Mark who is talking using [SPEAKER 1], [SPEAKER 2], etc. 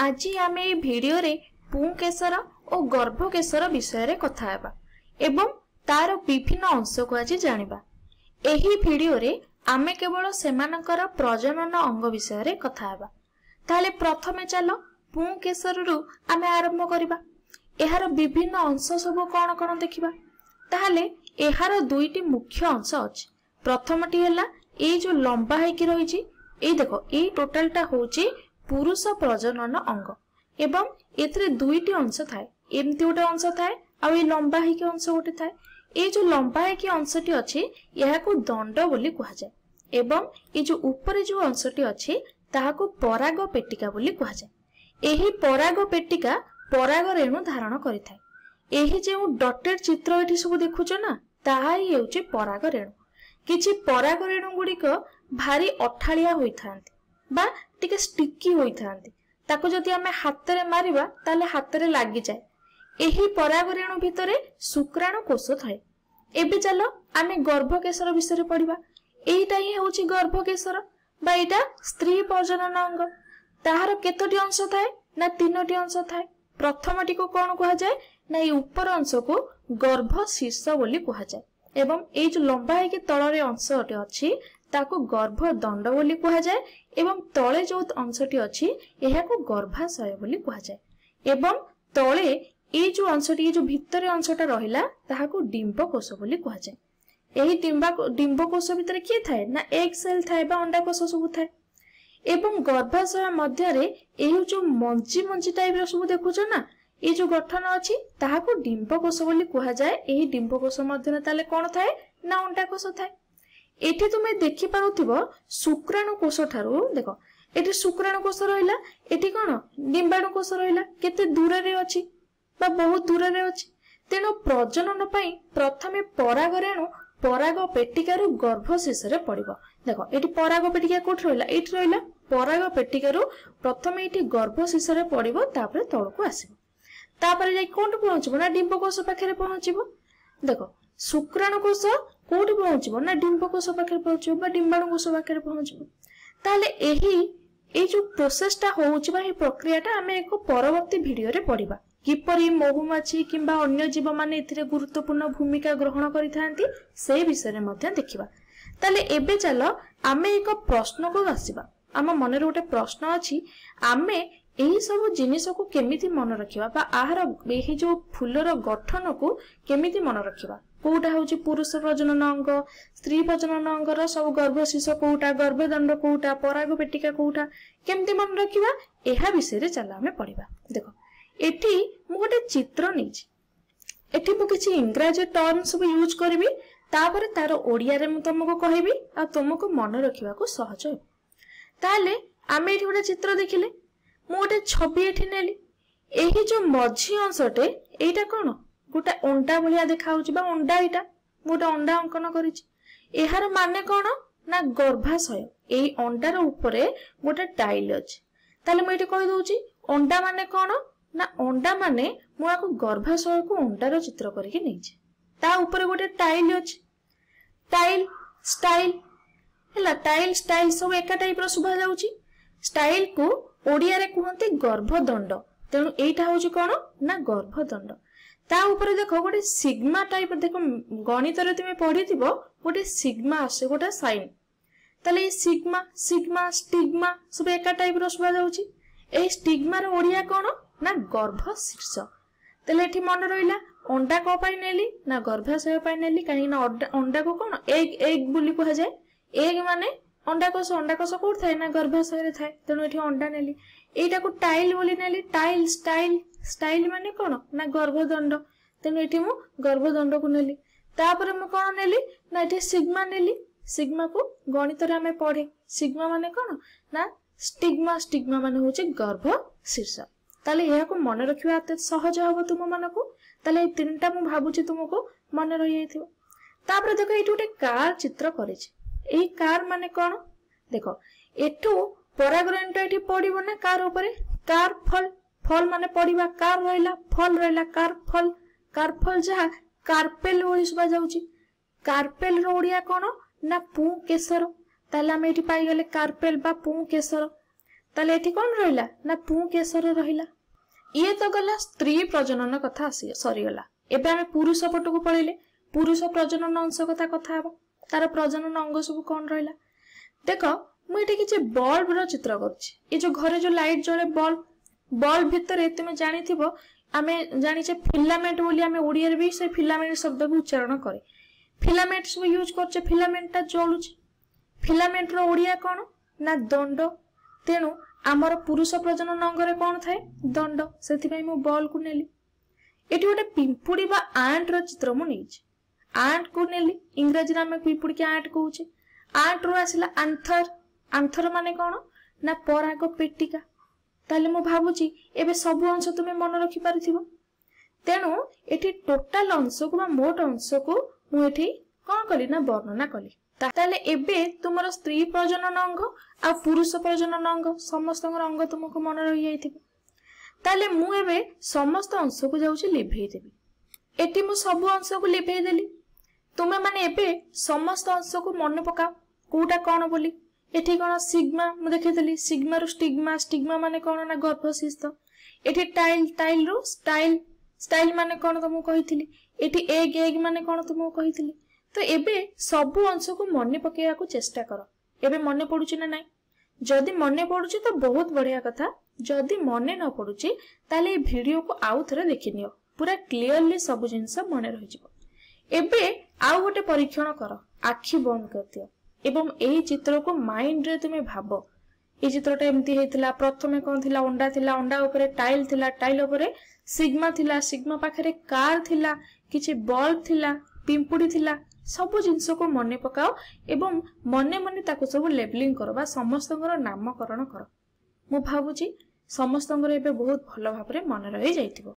[SPEAKER 1] आज आम ए भिडियो रे पुंकेशर और गर्भकेशर विषय रे कथा हेबा एवं तार विभिन्न अंश को आज जानिबा। एही भिडियो रे आमे केवल सेमानकर प्रजनन अंग विषय रे कथा हेबा। ताले प्रथमे चलो पुंकेशर रु आमे आरंभ करिबा। एहार विभिन्न अंश सब कोन कोन देखिबा। ताले एहार दुईटी मुख्य अंश अछि। प्रथमटी हैला ए जो लंबा है कि रही छी ए देखो ए टोटलटा होची पुरुष प्रजनन अंग एवं एथरे दुईटी अंश थाए। एमती गोटे अंश थाए आ ए लंबा है कि अंश गोटे थाए। ए जो लंबा है कि अंशटी अछि याको दंड बोली कहा जाय एवं ए जो ऊपर जो अंशटी अछि ताहाको पराग पेटिका बोली कहा जाय। एही पराग पेटिका पराग रेणु धारण करिथाय। एही जे डॉटेड चित्र एठी सब देखुछो ना ताहा ही हेउची पराग रेणु। किछि पराग रेणु गुड़िक भारी अठालिया होइथांती बा टिके स्टिकी होइथांती। ताको जदि आमे हाथ रे मारिबा ताले हाथ रे लागि जाय। एही पराग रेणु भितरे शुक्राणु कोष थाए। एबे चलो आमे गर्भकेशर विषय रे पढिबा। एईटा ही होउची गर्भकेशर बा एटा स्त्री प्रजनन अंग। ताहार केतोटी अंश थाए ना तीनोटी अंश थाए। प्रथमटी को कोन कहा जाय ना ए ऊपर अंश को गर्भशीर्ष बोली कहा जाय एवं ए जो लंबा है कि तळरे अंशटी अछि ताको गर्भदंड बोली कहा जाय एवं तळे जो अंशटी अछि एहाको गर्भाशय बोली कहा जाय एवं तळे ए जो अंशटी जो भितरे अंशटा रहिला ताहाको डिंबकोश बोली कहा जाय। एही डिंबकोश भितरे के थाए ना एग सेल थाए बा अंडाकोश सब थाए एवं गर्भाशय मध्य रे एही जो मंजी मंजी टाइप रो सब देखुछो ना ए जो गठन अछि ताहाको डिंबकोश बोली कहा जाय। एही डिंबकोश मध्य ताले कोन थाए ना अंडाकोश थाए। एठी तुमे देखि पारुथिबो शुक्राणु कोष ठारू देखो एठी शुक्राणु कोष रहिला एठी कोन डिंबाणु कोष रहिला केते दूर रे अछि बा बहुत दूर रे अछि। तेनो प्रजनन पई प्रथमे पराग रेणु पराग पेटिकारु गर्भशीर्ष रे पड़िबो। देखो एठी पराग पेटिका कोठ रहिला एठी रहिला पराग पेटिकारु प्रथमे एठी गर्भशीर्ष रे पड़िबो तापर तळको आसीबो। तापर जाई कोन पहुंचबो ना डिंबकोश पाखरे पहुंचबो। देखो शुक्राणु कोष कोठी पहुंचबो ना डिंबकोश पाखरे पहुंचबो बा डिंबाणु कोष पाखरे पहुंचबो। ताले एही ए जो प्रोसेसटा होउची बा ए प्रक्रियाटा आमे एको परवर्ती भिडियो रे पढिबा। किपरि महुमाछी किंबा अन्य जीव माने एथिरे गुरुत्वपूर्ण भूमिका ग्रहण करिथांती से विषय रे मध्ये देखिबा। ताले एबे चलो आमे एको प्रश्न को आसीबा। आम मन रे गोटे प्रश्न अछि आमे एही सब जिनिस को केमिति मन रखिबा बा आहार एही जो फूलर गठन को केमिति मन रखिबा। कोउटा होची पुरुष प्रजनन अंग स्त्री प्रजनन अंगर सब गर्भशीर्ष कोउटा गर्भदंड कोउटा पराग पेटिका कोउटा केमिति मन रखिबा एहा विषय रे चला हमें पढिबा। देखो एठी मु गोटे चित्र नेछि। एठी मु किछि इंग्रजी टर्म सब यूज करबी तापर तार ओडिया रे मु तुमको कहबी आ तुमको मन रखिबा को सहज हो। ताले आमे एठी गोटे चित्र देखिले मु गोटे छवि एठी नेली। एही जो मझी अंशटे एटा कोन गोटे अंडा भलिया देखा होची बा अंडा एटा गोटे अंडा अंकन करिछि। एहार माने कोन ना गर्भाशय। एही अंडार ऊपरे गोटे टाइल अछि। ताले मु एठी कहि दोउची अंडा माने कोन ना अंडा माने मु आको गर्भाशय को अंडार चित्र करिके नेछि। ता ऊपरे गोटे टाइल अछि। टाइल स्टाइल हैला टाइल स्टाइल सब एका टाइप रो सुभा जाउची। स्टाइल को ओडिया रे कहंती गर्भदंड। तेनु एटा होची कोन ना गर्भदंड। ता ऊपर देखो गोटे सिग्मा टाइप देखो गणित रे तुमे पढिथिबो गोटे सिग्मा आसे गोटे साइन। तले सिग्मा सिग्मा स्टिग्मा सब एका टाइप रो सुभा जाउची। ए स्टिग्मा रो ओडिया कोन ना गर्भशीर्ष। तले एठी मन रहिला अंडा को पाई नेली ना गर्भाशय पाई नेली काहे ना अंडा को कोन एग बोली कहा जाय। एग माने अंडाकोश कोठ थाए ना गर्भाशय रे थाए तेनु एठी अंडा नेली। एटा को टाइल बोली नेली टाइल स्टाइल स्टाइल माने कोन ना गर्भदंड तेनु एठी मु गर्भदंड को नेली। तापर मु कोन नेली ना एठी सिग्मा नेली। सिग्मा को गणित रे हमें पढे सिग्मा माने कोन ना स्टिग्मा स्टिग्मा माने होचे गर्भशीर्ष। ताले एहा को मन रखिबा अते सहज हबो तुम मन को। ताले ए तीनटा मु भाबुची तुमको मन रहि जाइथिबो। तापर देखो एठी गोटे कार चित्र करिछि। एही कार माने कोन देखो एठू पराग रेणुटा एठी पडिबो ना कार ऊपर कार फल फल माने पडिबा कार रहला फल रहला कार फल जहा कार्पेल ओळी सुबा जाउची। कार्पेल रो ओडिया कोन ना पुंकेशर। ताले हम एठी पाई गेले कार्पेल बा पुंकेशर। ताले एठी कौन रहिला ना पुंकेसर रहिला। ये तो गला स्त्री प्रजनन कथा सरीगला। एबे आमे पुरुष पटको पळेले पुरुष प्रजनन अंश कथा कथा हबा तार प्रजनन अंग सब कौन रहिला। देख मु एठी किछि बल्ब रो चित्र करछि। ए जो घरे जो लाइट जळे बल्ब भितरे तुमे जानिथिबो आमे जानिछे फिलामेंट बोली आमे ओडिया रे भी से फिलामेंट शब्द को उच्चारण करे। फिलामेंट सब यूज करछे फिलामेंट ता जळुछि। फिलामेंट रो ओडिया कोन ना दंड। तेनु आमर पुरुष प्रजनन अंगरे कौन थाए दंड। से मु बॉल को नेली। एटी गोटे पिंपुड़ी बा आंट रो चित्र मु नेछि। आंट को नेली इंग्रजी में पिंपुड़ी के आंट कहूचे। आंट रो आसिला आंथर। आंथर माने कौन ना पराग पेटिका। ताले मु भाबुची एबे सब अंश तुमे मन रखि पारिथिबो। तेनु एटी टोटल अंश को बा मोट अंश को मु एठी कोन कली ना वर्णना कली। ताले एबे तुमरो स्त्री प्रजनन अंग आ पुरुष प्रजनन अंग समस्त अंग तुमको मन रही जाइथिबो। ताले मु एबे समस्त अंश को जाउची लिभेई देबी। एटी मु सब अंश को लिभेई देली। तुमे माने एबे समस्त अंश को मन पकाओ कोटा कोन बोली। एठी कोन सिग्मा मु देखैतली सिग्मा रो स्टिग्मा। स्टिग्मा माने कोन ना गर्भशिस्त। एठी टाइल रो स्टाइल माने कोन तुमको कहितली। एठी एग माने कोन तुमको कहितली। तो एबे सबु अंश को मन पकेया को चेष्टा करो। एबे मन पडुची ना नाही। जदि मन पडुची तो बहुत बढ़िया कथा। जदि मन न पडुची ताले ए वीडियो को आउ थरे देखिनियो पूरा क्लियरली सब जिंस मन रहि जिवो। एबे आउ गोटे परीक्षण करो। आखि बंद कर दियो एवं एही चित्र को माइंड रे तुमे भाबो। ए चित्रटा एमती हेतिला। प्रथमे कोन थिला अंडा थिला। अंडा ऊपर टाइल थिला। टाइल ऊपर सिग्मा थिला। सिग्मा पाखरे कार थिला। किछि बल्ब थिला। पिंपुड़ी थिला। सब जिनस को मन पकाओ एवं मने मने ताको सब लेबलिंग करो बा समस्तंगर नामकरण करो। मु भाबुची समस्तंगर एबे बहुत भलो भाबरे मन रहि जाइथिबो।